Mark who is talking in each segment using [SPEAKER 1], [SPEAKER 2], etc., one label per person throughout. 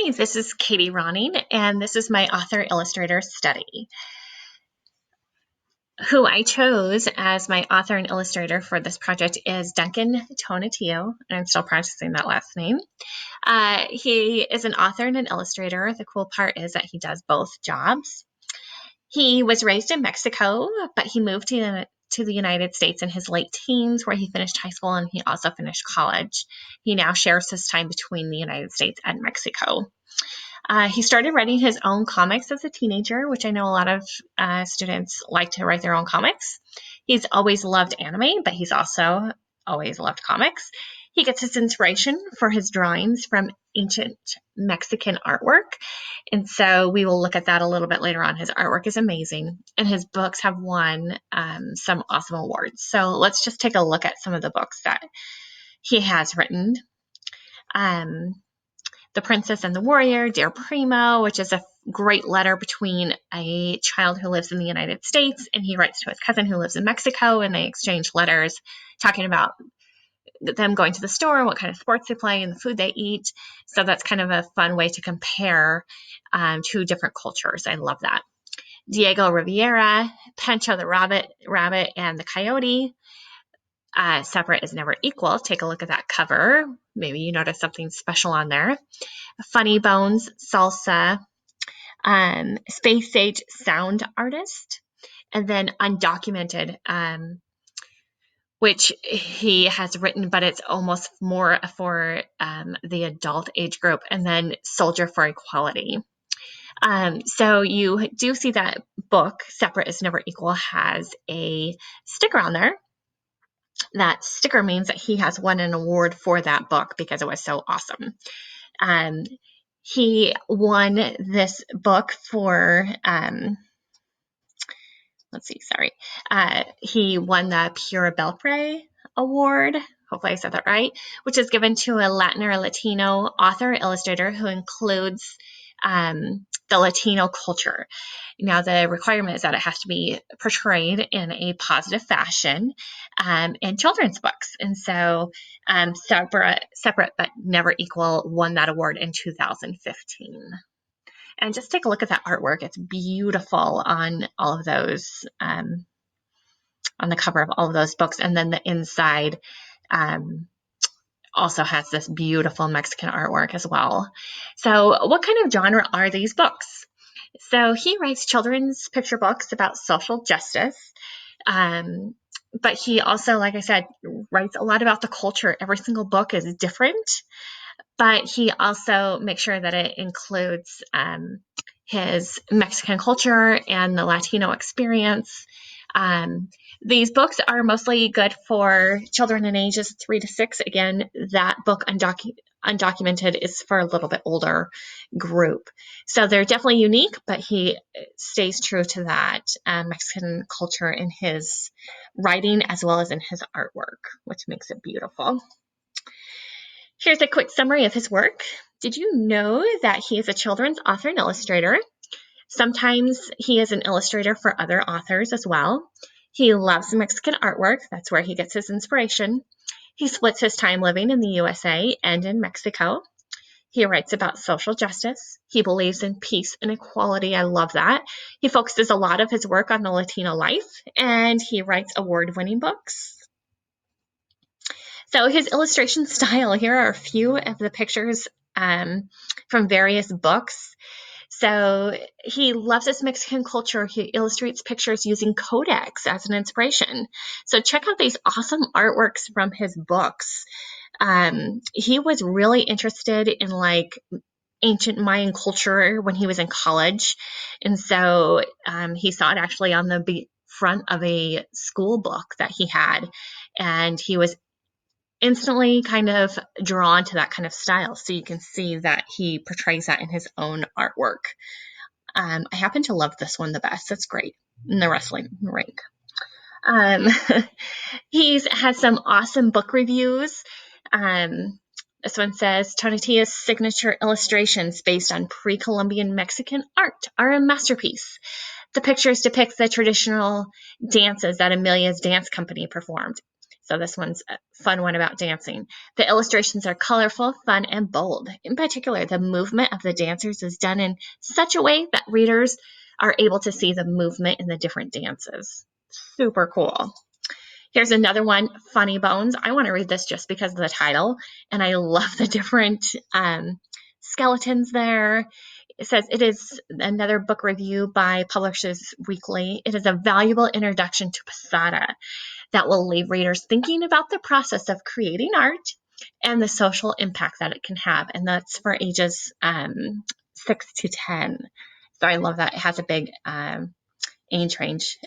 [SPEAKER 1] Hi, this is Katie Ronning, and this is my author-illustrator study. Who I chose as my author and illustrator for this project is Duncan, and I'm still practicing that last name. He is an author and an illustrator. The cool part is that he does both jobs. He was raised in Mexico, but he moved to the United States in his late teens, where he finished high school and he also finished college. He now shares his time between the United States and Mexico. He started writing his own comics as a teenager, which I know a lot of students like to write their own comics. He's always loved anime, but he's also always loved comics. He gets his inspiration for his drawings from ancient Mexican artwork. And so we will look at that a little bit later on. His artwork is amazing, and his books have won some awesome awards. So let's just take a look at some of the books that he has written. The Princess and the Warrior, Dear Primo, which is a great letter between a child who lives in the United States and he writes to his cousin who lives in Mexico, and they exchange letters talking about them going to the store, what kind of sports they play, and the food they eat. So that's kind of a fun way to compare two different cultures. I love that. Diego Rivera, Pancho the Rabbit and the Coyote. Separate is never equal. Take a look at that cover. Maybe you notice something special on there. Funny Bones, Salsa, Space Age Sound Artist, and then Undocumented, which he has written, but it's almost more for the adult age group, and then Soldier for Equality. So you do see that book, Separate is Never Equal, has a sticker on there. That sticker means that he has won an award for that book because it was so awesome. He won this book for, he won the Pura Belpre Award. Hopefully I said that right, which is given to a Latin or Latino author or illustrator who includes the Latino culture. Now, the requirement is that it has to be portrayed in a positive fashion in children's books. And so Separate but Never Equal won that award in 2015. And just take a look at that artwork. It's beautiful on all of those, on the cover of all of those books. And then the inside also has this beautiful Mexican artwork as well. So what kind of genre are these books? So he writes children's picture books about social justice, but he also, like I said, writes a lot about the culture. Every single book is different, but he also makes sure that it includes his Mexican culture and the Latino experience. These books are mostly good for children in ages 3 to 6. Again, that book, Undocumented, is for a little bit older group. So they're definitely unique, but he stays true to that Mexican culture in his writing as well as in his artwork, which makes it beautiful. Here's a quick summary of his work. Did you know that he is a children's author and illustrator? Sometimes he is an illustrator for other authors as well. He loves Mexican artwork. That's where he gets his inspiration. He splits his time living in the USA and in Mexico. He writes about social justice. He believes in peace and equality. I love that. He focuses a lot of his work on the Latino life, and he writes award-winning books. So his illustration style, here are a few of the pictures from various books. So he loves his Mexican culture. He illustrates pictures using Codex as an inspiration. So check out these awesome artworks from his books. He was really interested in like ancient Mayan culture when he was in college. And so he saw it actually on the front of a school book that he had. And he was instantly kind of drawn to that kind of style. So you can see that he portrays that in his own artwork. I happen to love this one the best. That's great. In the wrestling ring. He's had some awesome book reviews. This one says, Tonatiuh's signature illustrations based on pre-Columbian Mexican art are a masterpiece. The pictures depict the traditional dances that Amelia's dance company performed. So this one's a fun one about dancing. The illustrations are colorful, fun, and bold. In particular, the movement of the dancers is done in such a way that readers are able to see the movement in the different dances. Super cool. Here's another one, Funny Bones. I want to read this just because of the title, and I love the different skeletons there. It says it is another book review by Publishers Weekly. It is a valuable introduction to Posada that will leave readers thinking about the process of creating art and the social impact that it can have. And that's for ages 6 to 10. So I love that. It has a big age range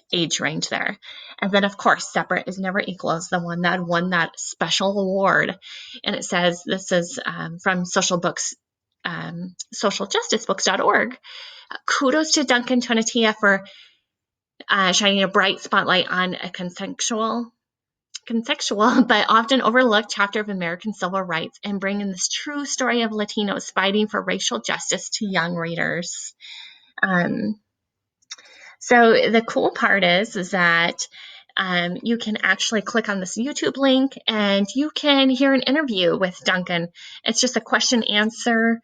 [SPEAKER 1] there. And then, of course, Separate is Never Equal is the one that won that special award. And it says this is from socialjusticebooks.org. Kudos to Duncan Tonatia for shining a bright spotlight on a conceptual but often overlooked chapter of American civil rights and bringing this true story of Latinos fighting for racial justice to young readers. So the cool part is that you can actually click on this YouTube link and you can hear an interview with Duncan. It's just a question answer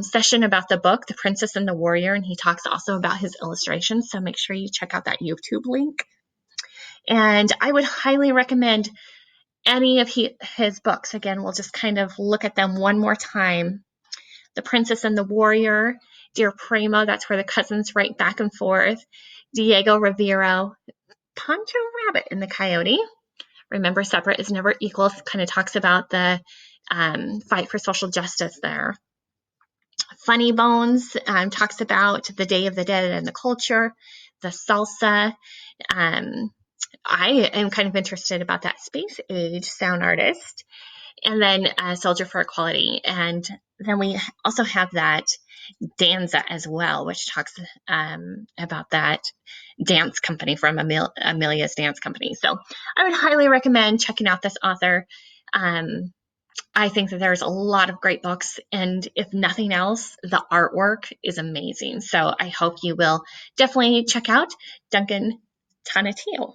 [SPEAKER 1] session about the book, The Princess and the Warrior, and he talks also about his illustrations. So make sure you check out that YouTube link. And I would highly recommend any of his books. Again, we'll just kind of look at them one more time. The Princess and the Warrior, Dear Primo, that's where the cousins write back and forth. Diego Rivero, Poncho Rabbit and the Coyote. Remember, Separate is Never Equal, kind of talks about the fight for social justice there. Funny Bones talks about the Day of the Dead and the culture. The Salsa. I am kind of interested about that space age sound artist. And then Soldier for Equality. And then we also have that Danza as well, which talks about that dance company from Amelia's Dance Company. So I would highly recommend checking out this author. I think that there's a lot of great books, and if nothing else, the artwork is amazing. So I hope you will definitely check out Duncan Tonatiuh.